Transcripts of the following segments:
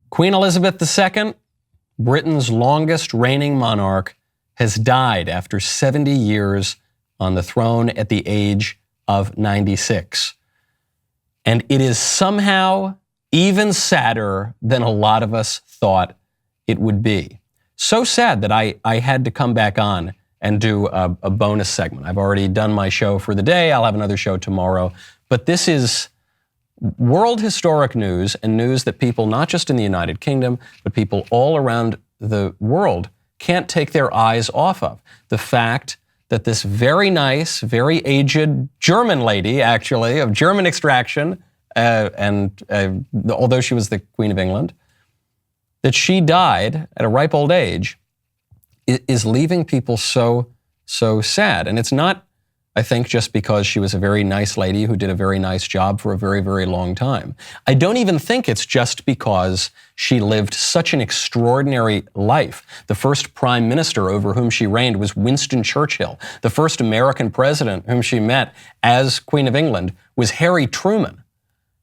Queen Elizabeth II, Britain's longest reigning monarch, has died after 70 years on the throne at the age of 96. And it is somehow even sadder than a lot of us thought it would be. So sad that I had to come back on and do a bonus segment. I've already done my show for the day. I'll have another show tomorrow. But this is world historic news, and news that people not just in the United Kingdom, but people all around the world can't take their eyes off of. The fact that this very nice, very aged German lady, actually, of German extraction, although she was the Queen of England, that she died at a ripe old age is leaving people so sad. And it's not, I think, just because she was a very nice lady who did a very nice job for a very, very long time. I don't even think it's just because she lived such an extraordinary life. The first prime minister over whom she reigned was Winston Churchill. The first American president whom she met as Queen of England was Harry Truman.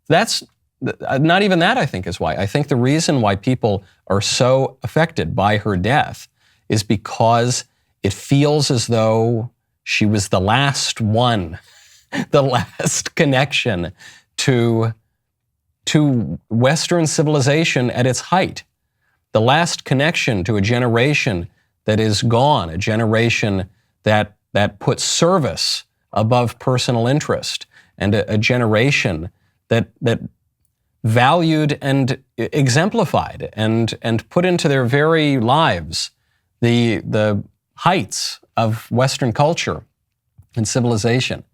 That's not even that, I think, is why. I think the reason why people are so affected by her death is because it feels as though she was the last one, the last connection to Western civilization at its height, the last connection to a generation that is gone, a generation that puts service above personal interest, and a generation that valued and exemplified and put into their very lives the heights of Western culture and civilization.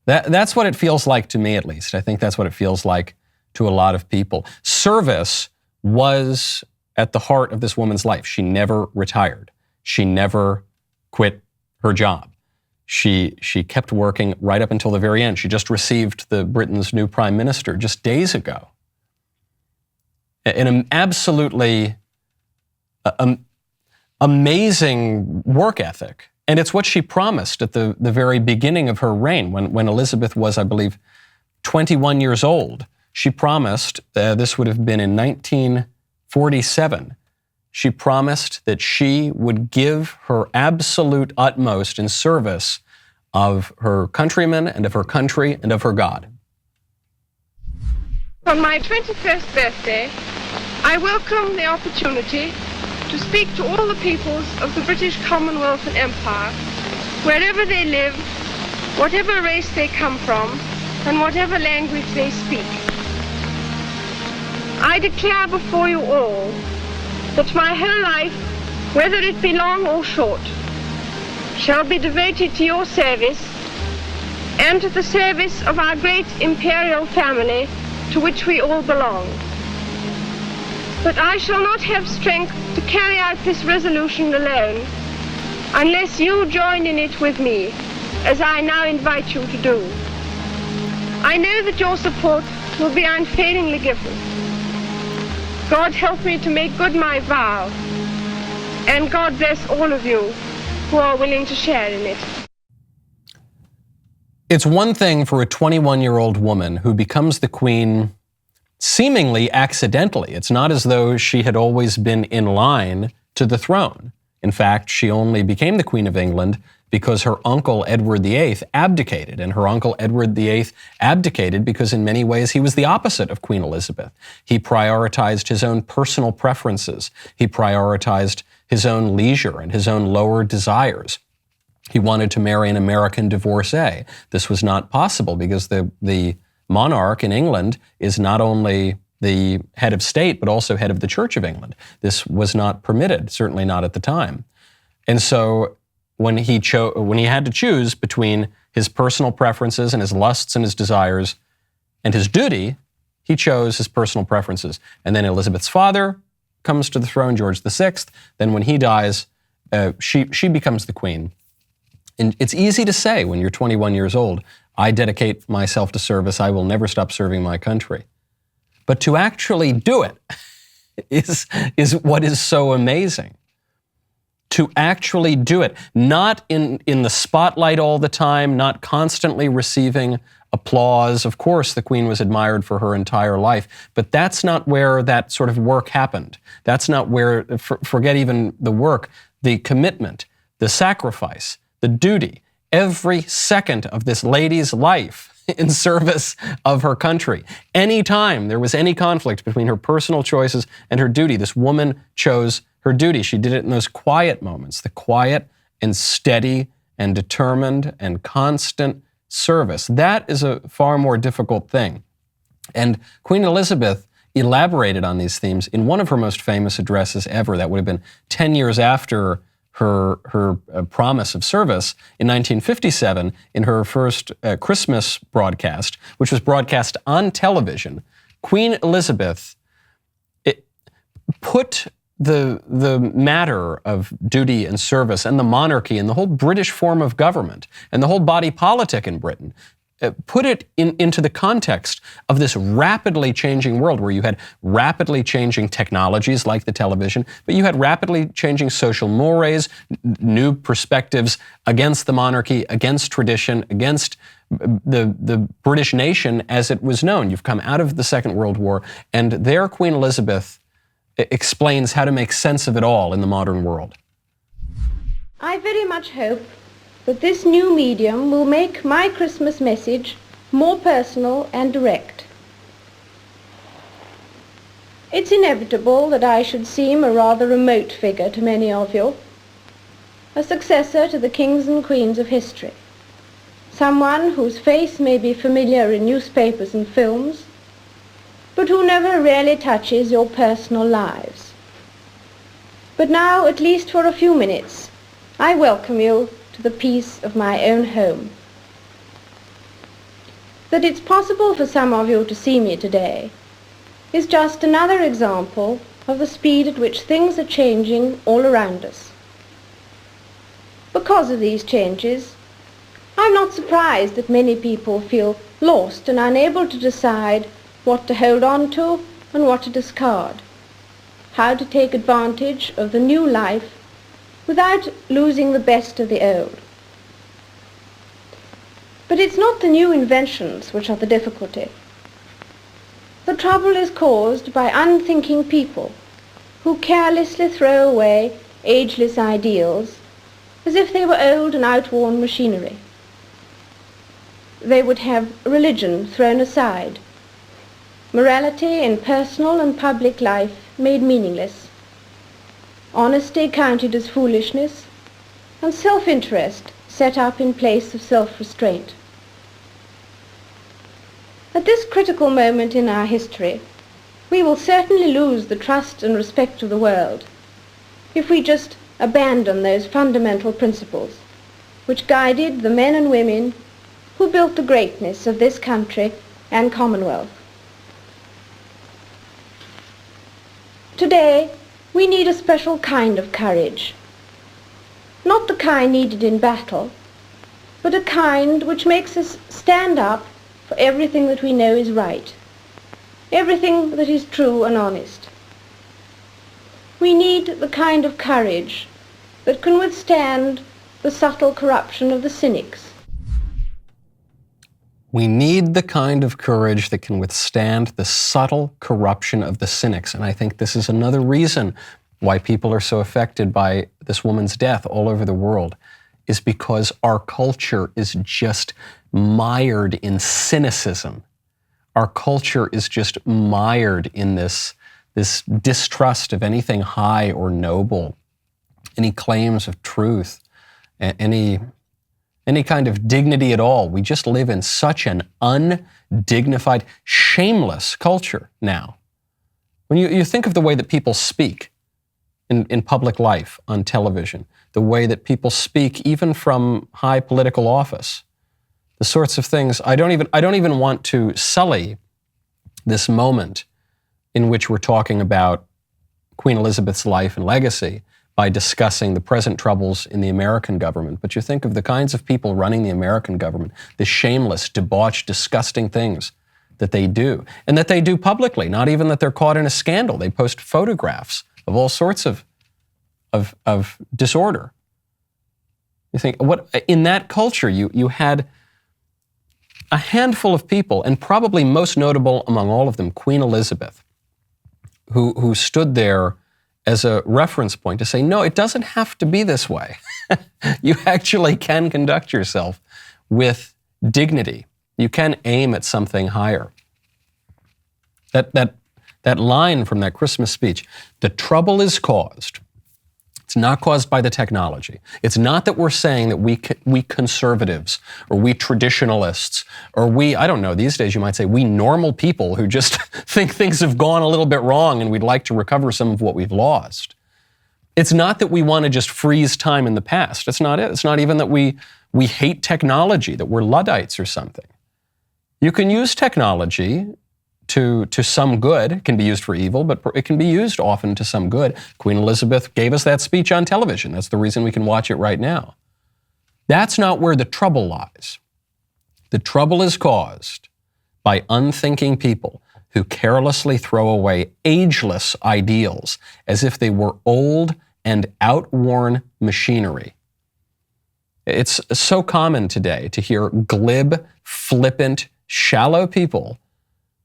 That's what it feels like to me, at least. I think that's what it feels like to a lot of people. Service was at the heart of this woman's life. She never retired. She never quit her job. She kept working right up until the very end. She just received Britain's new prime minister just days ago. An absolutely amazing work ethic. And it's what she promised at the very beginning of her reign, when Elizabeth was, I believe, 21 years old. She promised, this would have been in 1947, she promised that she would give her absolute utmost in service of her countrymen and of her country and of her God. On my 21st birthday, I welcome the opportunity to speak to all the peoples of the British Commonwealth and Empire, wherever they live, whatever race they come from, and whatever language they speak. I declare before you all that my whole life, whether it be long or short, shall be devoted to your service and to the service of our great imperial family to which we all belong. But I shall not have strength to carry out this resolution alone unless you join in it with me, as I now invite you to do. I know that your support will be unfailingly given. God help me to make good my vow, and God bless all of you who are willing to share in it. It's one thing for a 21-year-old woman who becomes the queen seemingly accidentally. It's not as though she had always been in line to the throne. In fact, she only became the Queen of England because her uncle Edward VIII abdicated. And her uncle Edward VIII abdicated because in many ways he was the opposite of Queen Elizabeth. He prioritized his own personal preferences. He prioritized his own leisure and his own lower desires. He wanted to marry an American divorcee. This was not possible because the monarch in England is not only the head of state, but also head of the Church of England. This was not permitted, certainly not at the time. And so when he had to choose between his personal preferences and his lusts and his desires and his duty, he chose his personal preferences. And then Elizabeth's father comes to the throne, George VI. Then when he dies, she becomes the queen. And it's easy to say when you're 21 years old, I dedicate myself to service, I will never stop serving my country. But to actually do it is what is so amazing. to actually do it, not in the spotlight all the time, not constantly receiving applause. Of course, the Queen was admired for her entire life, but that's not where that sort of work happened. That's not where, forget even the work, the commitment, the sacrifice, the duty, every second of this lady's life in service of her country. Anytime there was any conflict between her personal choices and her duty, this woman chose her duty. She did it in those quiet moments, the quiet and steady and determined and constant service. That is a far more difficult thing. And Queen Elizabeth elaborated on these themes in one of her most famous addresses ever. That would have been 10 years after her promise of service in 1957 in her first Christmas broadcast, which was broadcast on television. Queen Elizabeth put the matter of duty and service and the monarchy and the whole British form of government and the whole body politic in Britain, put it into the context of this rapidly changing world where you had rapidly changing technologies like the television, but you had rapidly changing social mores, new perspectives against the monarchy, against tradition, against the British nation as it was known. You've come out of the Second World War, and there Queen Elizabeth explains how to make sense of it all in the modern world. I very much hope that this new medium will make my Christmas message more personal and direct. It's inevitable that I should seem a rather remote figure to many of you, a successor to the kings and queens of history, someone whose face may be familiar in newspapers and films, but who never really touches your personal lives. But now, at least for a few minutes, I welcome you to the peace of my own home. That it's possible for some of you to see me today is just another example of the speed at which things are changing all around us. Because of these changes, I'm not surprised that many people feel lost and unable to decide what to hold on to and what to discard, how to take advantage of the new life without losing the best of the old. But it's not the new inventions which are the difficulty. The trouble is caused by unthinking people who carelessly throw away ageless ideals as if they were old and outworn machinery. They would have religion thrown aside, morality in personal and public life made meaningless, honesty counted as foolishness, and self-interest set up in place of self-restraint. At this critical moment in our history, we will certainly lose the trust and respect of the world if we just abandon those fundamental principles which guided the men and women who built the greatness of this country and Commonwealth. Today, we need a special kind of courage. Not the kind needed in battle, but a kind which makes us stand up for everything that we know is right, everything that is true and honest. We need the kind of courage that can withstand the subtle corruption of the cynics. We need the kind of courage that can withstand the subtle corruption of the cynics. And I think this is another reason why people are so affected by this woman's death all over the world, is because our culture is just mired in cynicism. Our culture is just mired in this distrust of anything high or noble, any claims of truth, any kind of dignity at all. We just live in such an undignified, shameless culture now. When you think of the way that people speak in public life, on television, the way that people speak even from high political office, the sorts of things, I don't even want to sully this moment in which we're talking about Queen Elizabeth's life and legacy by discussing the present troubles in the American government. But you think of the kinds of people running the American government, the shameless, debauched, disgusting things that they do, and that they do publicly, not even that they're caught in a scandal. They post photographs of all sorts of of disorder. You think, what in that culture, you had a handful of people, and probably most notable among all of them, Queen Elizabeth, who stood there as a reference point to say, no, it doesn't have to be this way. You actually can conduct yourself with dignity. You can aim at something higher. That line from that Christmas speech, the trouble is caused. It's not caused by the technology. It's not that we're saying that we conservatives or we traditionalists or I don't know, these days you might say we normal people who just think things have gone a little bit wrong and we'd like to recover some of what we've lost. It's not that we want to just freeze time in the past. That's not it. It's not even that we hate technology, that we're Luddites or something. You can use technology to some good. It can be used for evil, but it can be used often to some good. Queen Elizabeth gave us that speech on television. That's the reason we can watch it right now. That's not where the trouble lies. The trouble is caused by unthinking people who carelessly throw away ageless ideals as if they were old and outworn machinery. It's so common today to hear glib, flippant, shallow people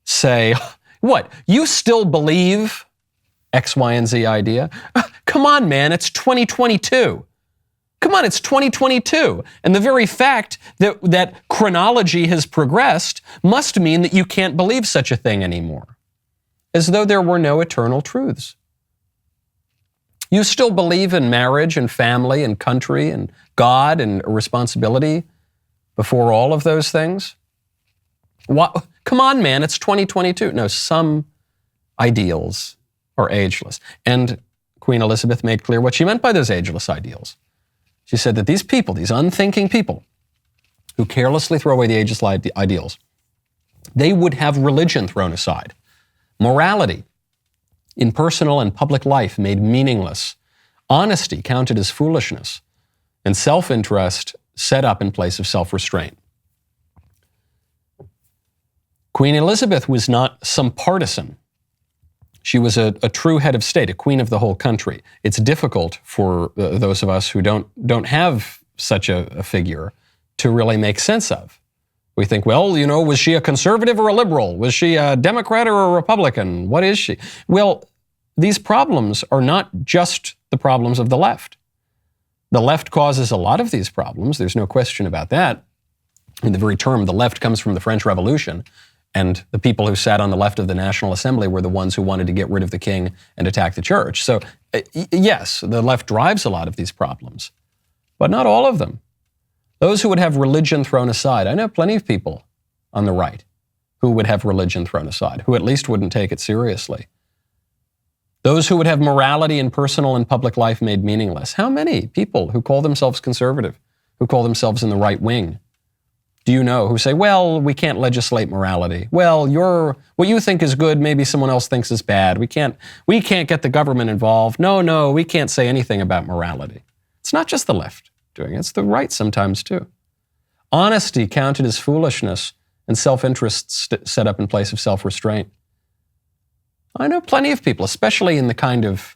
say, what, you still believe X, Y, and Z idea? Come on, man, it's 2022. Come on, it's 2022. And the very fact that chronology has progressed must mean that you can't believe such a thing anymore, as though there were no eternal truths. You still believe in marriage and family and country and God and responsibility before all of those things? What? Come on, man, it's 2022. No, some ideals are ageless. And Queen Elizabeth made clear what she meant by those ageless ideals. She said that these people, these unthinking people who carelessly throw away the ageless ideals, they would have religion thrown aside, morality in personal and public life made meaningless, honesty counted as foolishness, and self-interest set up in place of self-restraint. Queen Elizabeth was not some partisan. She was a true head of state, a queen of the whole country. It's difficult for those of us who don't have such a figure to really make sense of. We think, well, was she a conservative or a liberal? Was she a Democrat or a Republican? What is she? Well, these problems are not just the problems of the left. The left causes a lot of these problems. There's no question about that. And the very term the left comes from the French Revolution. And the people who sat on the left of the National Assembly were the ones who wanted to get rid of the king and attack the church. So yes, the left drives a lot of these problems, but not all of them. Those who would have religion thrown aside, I know plenty of people on the right who would have religion thrown aside, who at least wouldn't take it seriously. Those who would have morality in personal and public life made meaningless. How many people who call themselves conservative, who call themselves in the right wing, do you know, who say, well, we can't legislate morality. Well, what you think is good, maybe someone else thinks is bad. We can't get the government involved. No, we can't say anything about morality. It's not just the left doing it, it's the right sometimes too. Honesty counted as foolishness and self-interest set up in place of self-restraint. I know plenty of people, especially in the kind of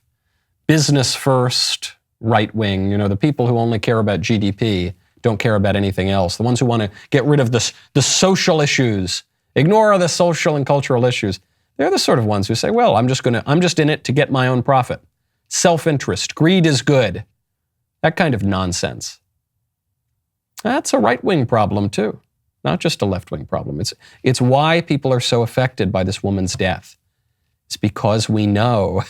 business first right wing, the people who only care about GDP, don't care about anything else. The ones who want to get rid of the social issues, ignore the social and cultural issues. They're the sort of ones who say, well, I'm just in it to get my own profit. Self-interest, greed is good. That kind of nonsense. That's a right-wing problem too, not just a left-wing problem. It's why people are so affected by this woman's death. It's because we know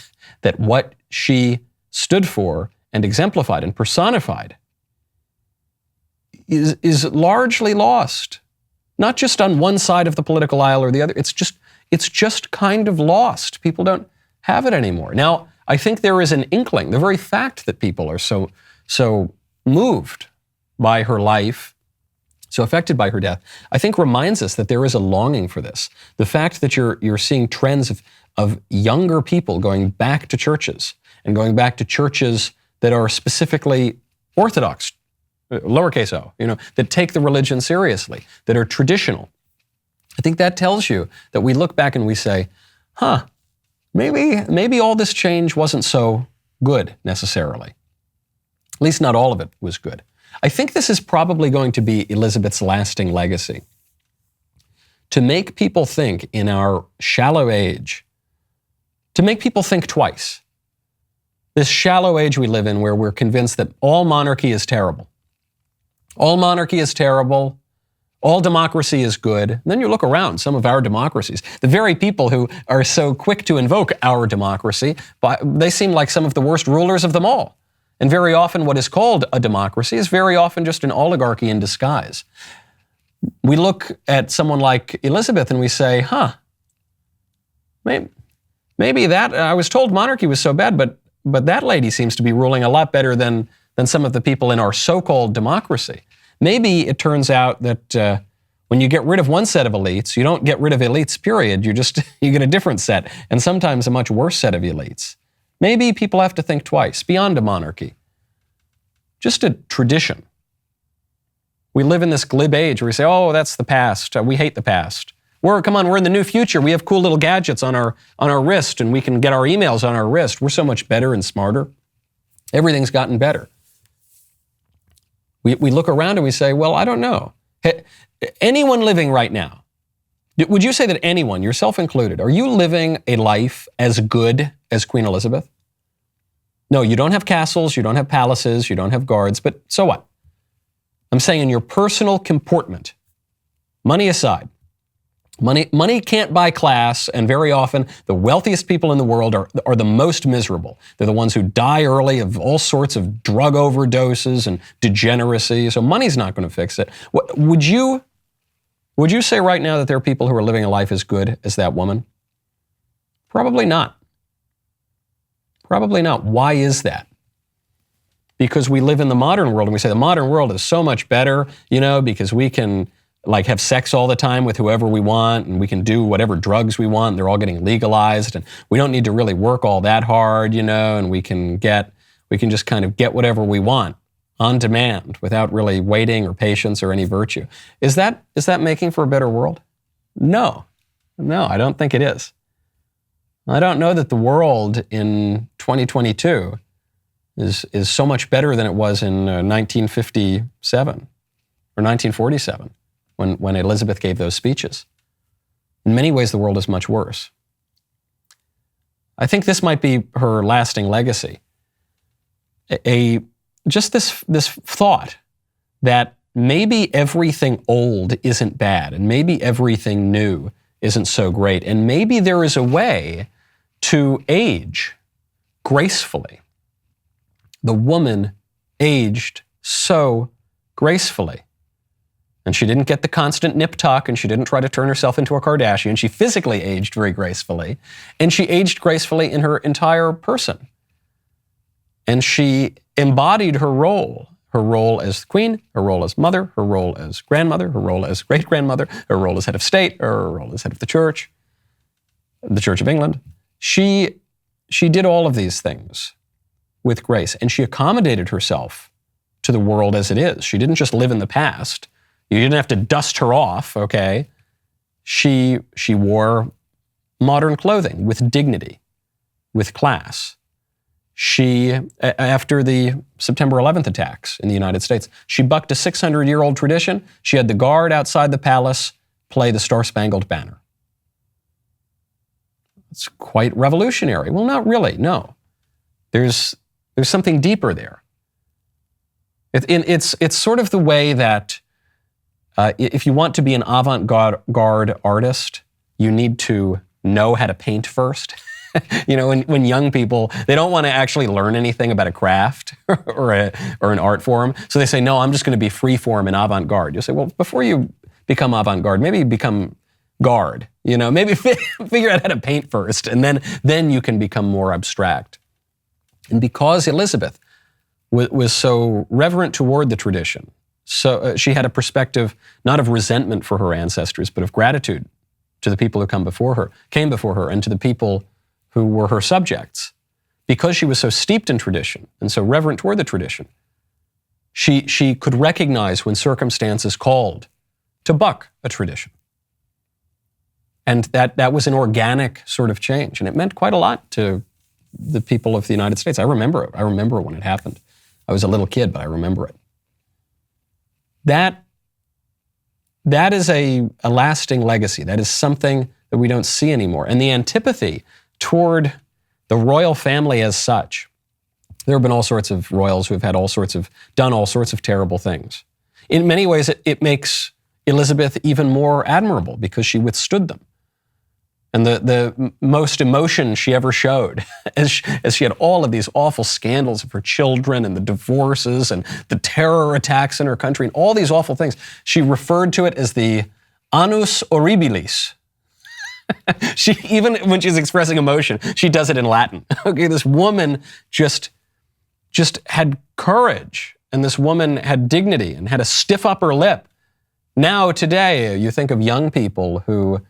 that what she stood for and exemplified and personified is largely lost, not just on one side of the political aisle or the other. It's just kind of lost. People don't have it anymore. Now, I think there is an inkling, the very fact that people are so moved by her life, so affected by her death, I think reminds us that there is a longing for this. The fact that you're seeing trends of younger people going back to churches and going back to churches that are specifically Orthodox, lowercase o, that take the religion seriously, that are traditional. I think that tells you that we look back and we say, maybe all this change wasn't so good necessarily. At least not all of it was good. I think this is probably going to be Elizabeth's lasting legacy. To make people think in our shallow age, to make people think twice. This shallow age we live in where we're convinced that all monarchy is terrible. All monarchy is terrible. All democracy is good. And then you look around some of our democracies. The very people who are so quick to invoke our democracy, they seem like some of the worst rulers of them all. And very often what is called a democracy is very often just an oligarchy in disguise. We look at someone like Elizabeth and we say, maybe that, I was told monarchy was so bad, but that lady seems to be ruling a lot better than some of the people in our so-called democracy. Maybe it turns out that when you get rid of one set of elites, you don't get rid of elites, period. You get a different set, and sometimes a much worse set of elites. Maybe people have to think twice, beyond a monarchy. Just a tradition. We live in this glib age where we say, oh, that's the past. We hate the past. We're in the new future. We have cool little gadgets on our wrist, and we can get our emails on our wrist. We're so much better and smarter. Everything's gotten better. We look around and we say, well, I don't know. Anyone living right now, would you say that anyone, yourself included, are you living a life as good as Queen Elizabeth? No, you don't have castles, you don't have palaces, you don't have guards, but so what? I'm saying in your personal comportment, money aside, money can't buy class, and very often the wealthiest people in the world are the most miserable. They're the ones who die early of all sorts of drug overdoses and degeneracy, so money's not going to fix it. Would you say right now that there are people who are living a life as good as that woman? Probably not. Probably not. Why is that? Because we live in the modern world, and we say the modern world is so much better, because we can have sex all the time with whoever we want, and we can do whatever drugs we want. They're all getting legalized, and we don't need to really work all that hard, and we can just kind of get whatever we want on demand without really waiting or patience or any virtue. Is that making for a better world? No, I don't think it is. I don't know that the world in 2022 is so much better than it was in 1957 or 1947 when Elizabeth gave those speeches. In many ways, the world is much worse. I think this might be her lasting legacy. Just this thought that maybe everything old isn't bad, and maybe everything new isn't so great, and maybe there is a way to age gracefully. The woman aged so gracefully. And she didn't get the constant nip tuck, and she didn't try to turn herself into a Kardashian. She physically aged very gracefully, and she aged gracefully in her entire person. And she embodied her role as queen, her role as mother, her role as grandmother, her role as great-grandmother, her role as head of state, her role as head of the Church of England. She did all of these things with grace, and she accommodated herself to the world as it is. She didn't just live in the past. You didn't have to dust her off, okay? She wore modern clothing with dignity, with class. After the September 11th attacks in the United States, she bucked a 600-year-old tradition. She had the guard outside the palace play the Star-Spangled Banner. It's quite revolutionary. Well, not really, no. There's something deeper there. It's sort of the way that if you want to be an avant-garde artist, you need to know how to paint first. When young people, they don't want to actually learn anything about a craft or an art form. So they say, no, I'm just going to be free form and avant-garde. You say, well, before you become avant-garde, maybe become guard. Maybe figure out how to paint first, and then you can become more abstract. And because Elizabeth was so reverent toward the tradition, so she had a perspective not of resentment for her ancestors, but of gratitude to the people who came before her, and to the people who were her subjects. Because she was so steeped in tradition and so reverent toward the tradition, she could recognize when circumstances called to buck a tradition. And that was an organic sort of change, and it meant quite a lot to the people of the United States. I remember it. I remember when it happened. I was a little kid, but I remember it. That is a lasting legacy. That is something that we don't see anymore. And the antipathy toward the royal family as such. There have been all sorts of royals who have had done all sorts of terrible things. In many ways, it makes Elizabeth even more admirable because she withstood them. And the most emotion she ever showed, as she had all of these awful scandals of her children and the divorces and the terror attacks in her country and all these awful things, she referred to it as the annus horribilis. She, even when she's expressing emotion, she does it in Latin. Okay, this woman just had courage, and this woman had dignity and had a stiff upper lip. Now, today, you think of young people who,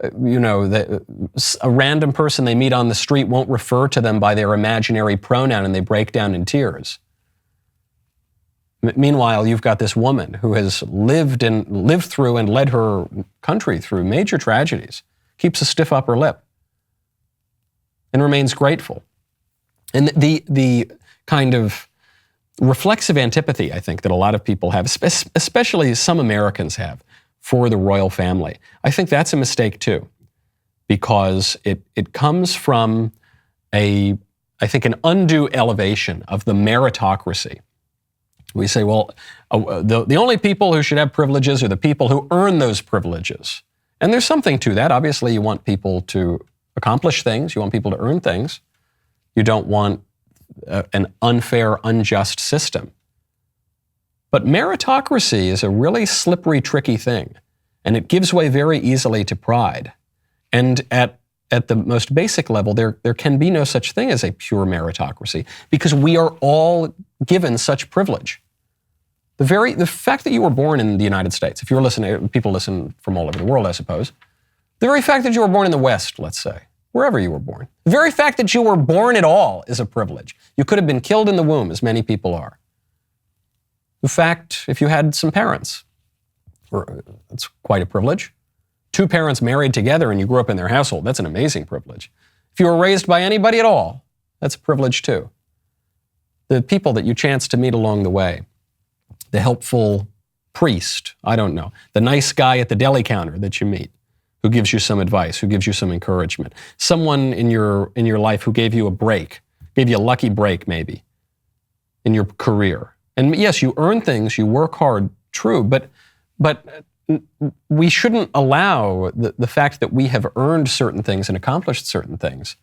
a random person they meet on the street won't refer to them by their imaginary pronoun and they break down in tears. Meanwhile, you've got this woman who has lived through and led her country through major tragedies, keeps a stiff upper lip, and remains grateful. And the kind of reflexive antipathy, I think, that a lot of people have, especially some Americans have, for the royal family, I think that's a mistake too, because it comes from an undue elevation of the meritocracy. We say, well, the only people who should have privileges are the people who earn those privileges. And there's something to that. Obviously, you want people to accomplish things. You want people to earn things. You don't want an unfair, unjust system. But meritocracy is a really slippery, tricky thing, and it gives way very easily to pride. And at the most basic level, there can be no such thing as a pure meritocracy, because we are all given such privilege. The fact that you were born in the United States, if you're listening, people listen from all over the world, I suppose. The very fact that you were born in the West, let's say, wherever you were born, the very fact that you were born at all is a privilege. You could have been killed in the womb, as many people are. In fact, if you had some parents, that's quite a privilege. Two parents married together and you grew up in their household, that's an amazing privilege. If you were raised by anybody at all, that's a privilege too. The people that you chance to meet along the way, the helpful priest, I don't know, the nice guy at the deli counter that you meet, who gives you some advice, who gives you some encouragement, someone in your life who gave you a break, gave you a lucky break maybe in your career. And yes, you earn things, you work hard, true, but we shouldn't allow the fact that we have earned certain things and accomplished certain things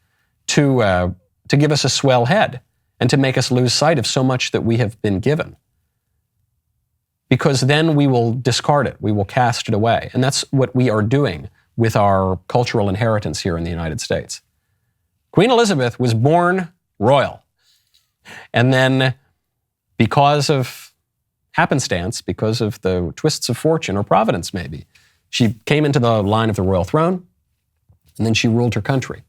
to give us a swell head and to make us lose sight of so much that we have been given. Because then we will discard it, we will cast it away. And that's what we are doing with our cultural inheritance here in the United States. Queen Elizabeth was born royal. And then, because of happenstance, because of the twists of fortune or providence maybe, she came into the line of the royal throne, and then she ruled her country.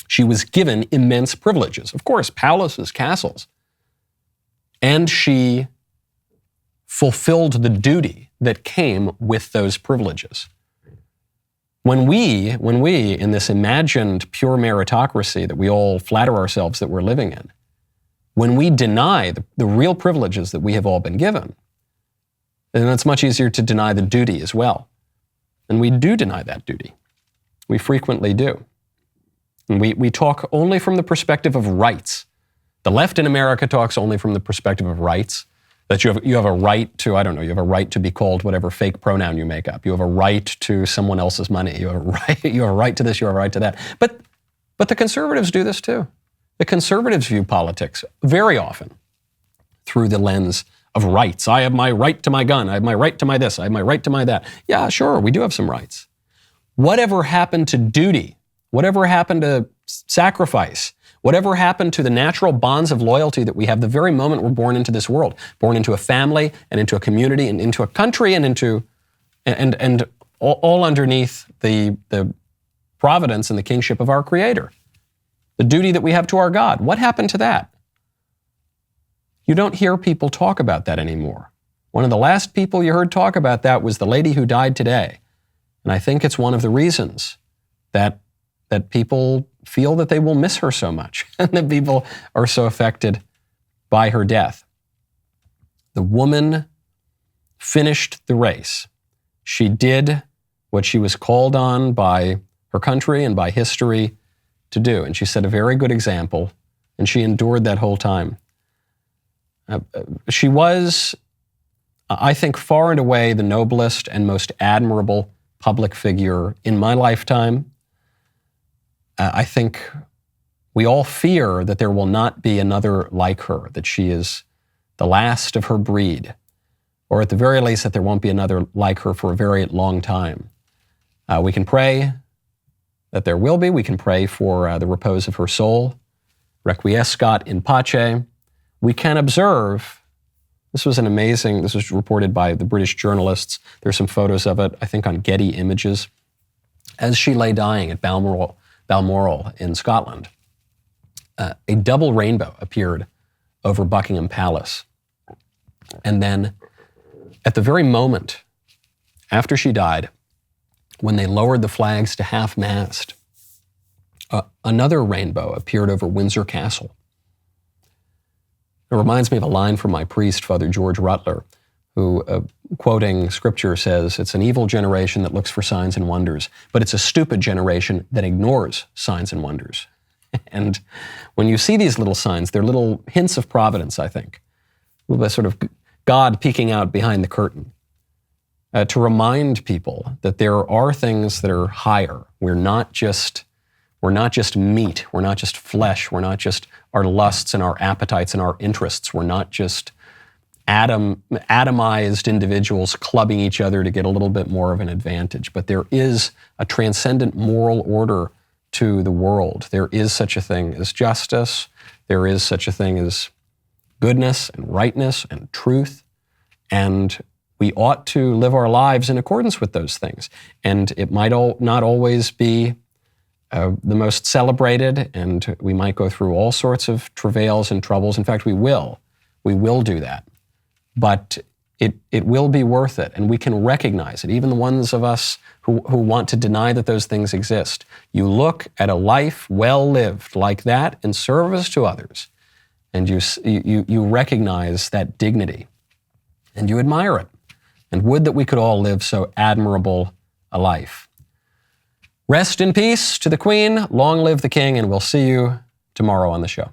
She was given immense privileges. Of course, palaces, castles. And she fulfilled the duty that came with those privileges. When we, in this imagined pure meritocracy that we all flatter ourselves that we're living in, when we deny the real privileges that we have all been given, then it's much easier to deny the duty as well. And we do deny that duty. We frequently do. And we talk only from the perspective of rights. The left in America talks only from the perspective of rights, that you have a right to, you have a right to be called whatever fake pronoun you make up. You have a right to someone else's money. You have a right to this, you have a right to that. But the conservatives do this too. The conservatives view politics very often through the lens of rights. I have my right to my gun. I have my right to my this. I have my right to my that. Yeah, sure, we do have some rights. Whatever happened to duty? Whatever happened to sacrifice? Whatever happened to the natural bonds of loyalty that we have the very moment we're born into this world, born into a family and into a community and into a country and into and all underneath the providence and the kingship of our Creator. The duty that we have to our God. What happened to that? You don't hear people talk about that anymore. One of the last people you heard talk about that was the lady who died today. And I think it's one of the reasons that that people feel that they will miss her so much and that people are so affected by her death. The woman finished the race. She did what she was called on by her country and by history to do. And she set a very good example, and she endured that whole time. She was, I think, far and away the noblest and most admirable public figure in my lifetime. I think we all fear that there will not be another like her, that she is the last of her breed, or at the very least that there won't be another like her for a very long time. We can pray that there will be. We can pray for the repose of her soul. Requiescat in pace. We can observe, this was reported by the British journalists. There's some photos of it, I think on Getty Images. As she lay dying at Balmoral in Scotland, a double rainbow appeared over Buckingham Palace. And then at the very moment after she died, when they lowered the flags to half-mast, another rainbow appeared over Windsor Castle. It reminds me of a line from my priest, Father George Rutler, who, quoting scripture, says, "It's an evil generation that looks for signs and wonders, but it's a stupid generation that ignores signs and wonders." And when you see these little signs, they're little hints of providence, I think. A little bit sort of God peeking out behind the curtain to remind people that there are things that are higher. We're not just meat. We're not just flesh. We're not just our lusts and our appetites and our interests. We're not just atomized individuals clubbing each other to get a little bit more of an advantage. But there is a transcendent moral order to the world. There is such a thing as justice. There is such a thing as goodness and rightness and truth. And we ought to live our lives in accordance with those things. And it might not always be the most celebrated, and we might go through all sorts of travails and troubles. In fact, we will. We will do that. But it will be worth it, and we can recognize it. Even the ones of us who want to deny that those things exist. You look at a life well lived like that in service to others, and you recognize that dignity, and you admire it. And would that we could all live so admirable a life. Rest in peace to the Queen, long live the King, and we'll see you tomorrow on the show.